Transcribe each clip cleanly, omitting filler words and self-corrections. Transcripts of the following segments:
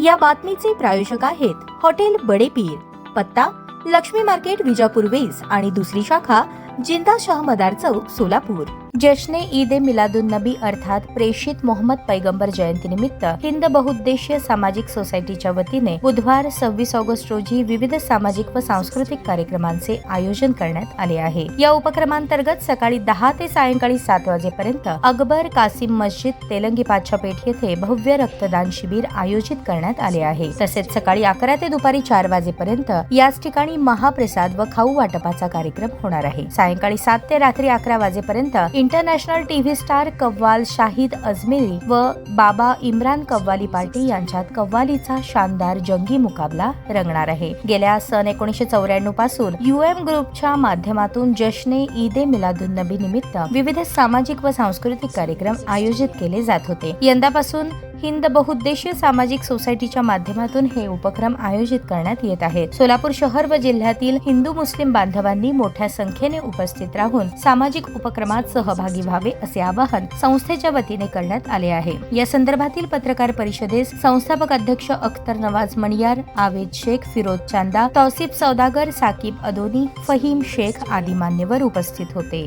या बातमीचे प्रायोजक आहेत हॉटेल बडे पीर, पत्ता लक्ष्मी मार्केट विजापूर वेस आणि दुसरी शाखा जिंदा शाह मदार चौक सोलापूर। जश्ने ईद ए मिलादुन नबी अर्थात प्रेषित मोहम्मद पैगंबर जयंतीनिमित्त हिंद बहुउद्देशीय सामाजिक सोसायटीच्या वतीने बुधवार 26 ऑगस्ट रोजी विविध सामाजिक व सांस्कृतिक कार्यक्रमांचे आयोजन करण्यात आले आहे। या उपक्रमांतर्गत सकाळी 10 ते सायंकाळी 7 वाजेपर्यंत अकबर कासिम मस्जिद तेलंगी पातशाह पेठ येथे भव्य रक्तदान शिबिर आयोजित करण्यात आले आहे। तसेच सकाळी 11 ते दुपारी 4 वाजेपर्यंत याच ठिकाणी महाप्रसाद व खाऊ वाटपाचा कार्यक्रम होणार आहे। सायंकाळी 7 ते रात्री 11 वाजेपर्यंत इंटरनॅशनल टीव्ही स्टार कव्वाल शाहिद अजमेरी व बाबा इम्रान कव्वाली पार्टी यांच्यात कव्वालीचा शानदार जंगी मुकाबला रंगणार आहे। गेल्या सन 1994 पासून UM ग्रुपच्या माध्यमातून जश्ने ईद ए मिलादुन नबी निमित्त विविध सामाजिक व सांस्कृतिक कार्यक्रम आयोजित केले जात होते। यंदापासून हिंद बहुउद्देशीय सामाजिक सोसायटीच्या माध्यमातून हे उपक्रम आयोजित करण्यात येत आहेत। सोलापूर शहर व जिल्ह्यातील हिंदू मुस्लिम बांधवांनी मोठ्या संख्येने उपस्थित राहून सामाजिक उपक्रमात सहभागी व्हावे असे आवाहन संस्थेच्या वतीने करण्यात आले आहे। या संदर्भातील पत्रकार परिषदेस संस्थापक अध्यक्ष अख्तर नवाज मणियार, आवेद शेख, फिरोज चांदा, तौसिफ सौदागर, साकिब अदोनी, फहीम शेख आदी मान्यवर उपस्थित होते।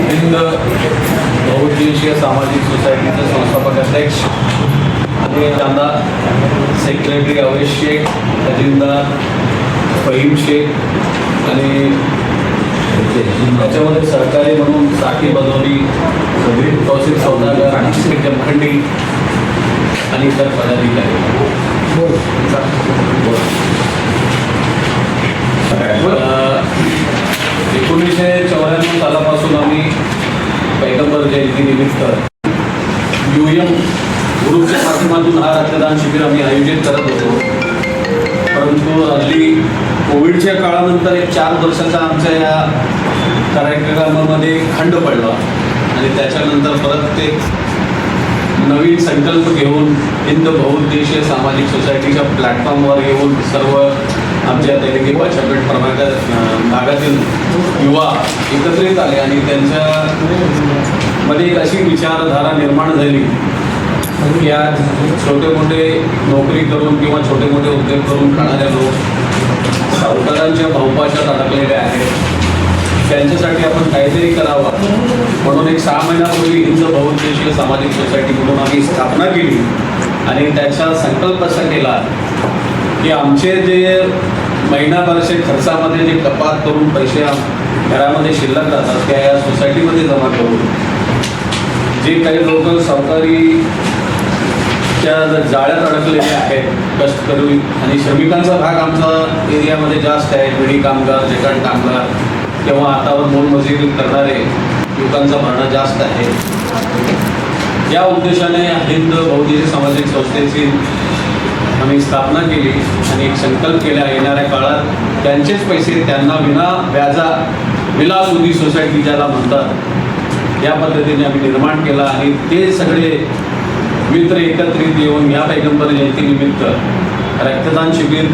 हिंद बहुउद्देशीय सामाजिक सोसायटीचे संस्थापक अध्यक्ष आणि चांदा, सेक्रेटरी अवेद शेख, अजिंदा, फहीम शेख आणि त्याच्यामध्ये सहकारी म्हणून साकिब अदोनी, तौसिफ सौदागर, जमखंडी आणि इतर पदाधिकारी। 1994 सालापासून आम्ही पैगंबर जयंतीनिमित्त UM ग्रुपच्या माध्यमातून हा रक्तदान शिबिर आम्ही आयोजित करत होतो। परंतु हल्ली कोविडच्या काळानंतर एक 4 वर्षाचा आमच्या या कार्यक्रमामध्ये खंड पडला आणि त्याच्यानंतर परत ते नवीन संकल्प घेऊन हिंद बहुउद्देशीय सामाजिक सोसायटीच्या प्लॅटफॉर्मवर येऊन सर्व आमच्या तेलंगी पातशाह पेठ भागातील युवा एकत्रित आले आणि त्यांच्यामध्ये एक अशी विचारधारा निर्माण झाली की आज छोटे मोठे नोकरी करून किंवा छोटे मोठे उद्योग करून खाणारे लोक सावकारांच्या भावपाशात अडकलेले आहेत, त्यांच्यासाठी आपण काहीतरी करावं म्हणून एक 6 महिन्यापूर्वी हिंद बहुउद्देशीय सामाजिक सोसायटी म्हणून आम्ही स्थापना केली आणि त्याचा संकल्प असा केला की आमचे जे महिनाभराचे खर्चामध्ये जे कपात करून पैसे घरामध्ये शिल्लक राहतात त्या या सोसायटीमध्ये जमा करून जे काही लोक सावकारीच्या जाळ्यात अडकलेले आहेत, कष्टकरी आणि श्रमिकांचा भाग आमचा एरियामध्ये जास्त आहे। विडी कामगार, जकांड कामगार किंवा हातावर मोलमजुरी करणारे लोकांचा भरणा जास्त आहे। या उद्देशाने हिंद बहुउद्देशीय सामाजिक संस्थेची आम्ही स्थापना केली आणि एक संकल्प केला येणाऱ्या काळात त्यांचेच पैसे त्यांना विना व्याजा विलासुदी सोसायटी ज्याला म्हणतात या पद्धतीने आम्ही निर्माण केला आणि ते सगळे मित्र एकत्रित येऊन या पैगंबर जयंतीनिमित्त रक्तदान शिबिर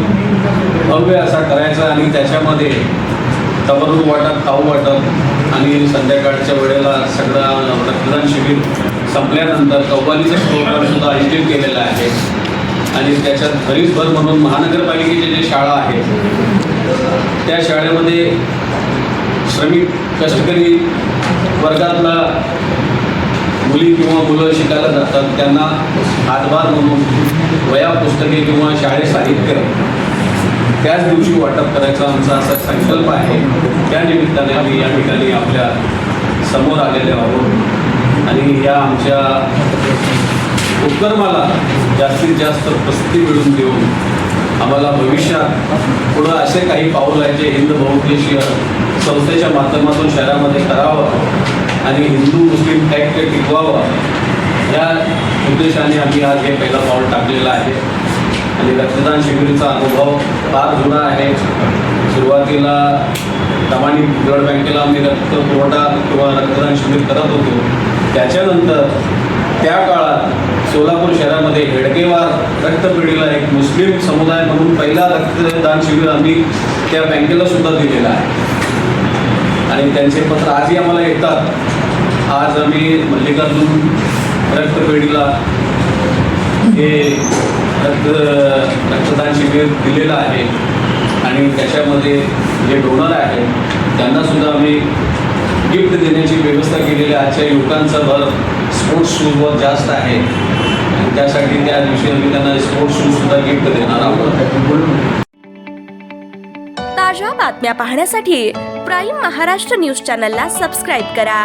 भव्य असा करायचा आणि त्याच्यामध्ये तबरूक वाटप, खाऊ वाटप आणि संध्याकाळच्या वेळेला सगळं रक्तदान शिबिर संपल्यानंतर कव्वालीचा प्रोग्राम सुद्धा आयोजित केलेला आहे आणि त्याच्यात भरीसभर म्हणून महानगरपालिकेचे जे शाळा आहेत त्या शाळेमध्ये श्रमिक कष्टकरी वर्गातला मुली किंवा मुलं शिकायला जातात त्यांना हातभार म्हणून वह्या पुस्तके किंवा शाळेत साहित्य त्याच दिवशी वाटप करायचा आमचा असा संकल्प आहे। त्या निमित्ताने आम्ही या ठिकाणी आपल्या समोर आलेले आहोत आणि या आमच्या उपक्रमाला जास्तीत जास्त प्रसिद्धी मिळवून देऊन आम्हाला भविष्यात पुढं असे काही पाऊल आहे जे हिंद बहुउद्देशीय संस्थेच्या माध्यमातून शहरामध्ये करावं आणि हिंदू मुस्लिम ऐक्य टिकवावं या उद्देशाने आम्ही आज हे पहिलं पाऊल टाकलेलं आहे आणि रक्तदान शिबिरचा अनुभव फार जुना आहे। सुरुवातीला दमानी ब्लड बँकेला आम्ही रक्त पुरवठा किंवा रक्तदान शिबिर करत होतो। त्याच्यानंतर त्या काळात सोलापूर शहरामध्ये हेडगेवार रक्तपेढीला एक मुस्लिम समुदाय म्हणून पहिला रक्तदान शिबिर आम्ही त्या बँकेला सुद्धा दिलेलं आहे आणि त्यांचे पत्र आजही आम्हाला येतात। आज आम्ही मल्लिकार्जुन रक्तपेढीला हे रक्तदान शिबिर दिलेलं आहे आणि त्याच्यामध्ये जे डोनर आहेत त्यांनासुद्धा आम्ही गिफ्ट देण्याची व्यवस्था केलेली आहे. आजच्या युवकांचा भर स्पोर्ट्स शूजवर जास्त आहे आणि त्यासाठी त्या दिवशी आम्ही त्यांना स्पोर्ट्स शूजसुद्धा गिफ्ट देणार आहोत. ताज्या बातम्या पाहण्यासाठी प्राईम महाराष्ट्र न्यूज चॅनलला सबस्क्राईब करा.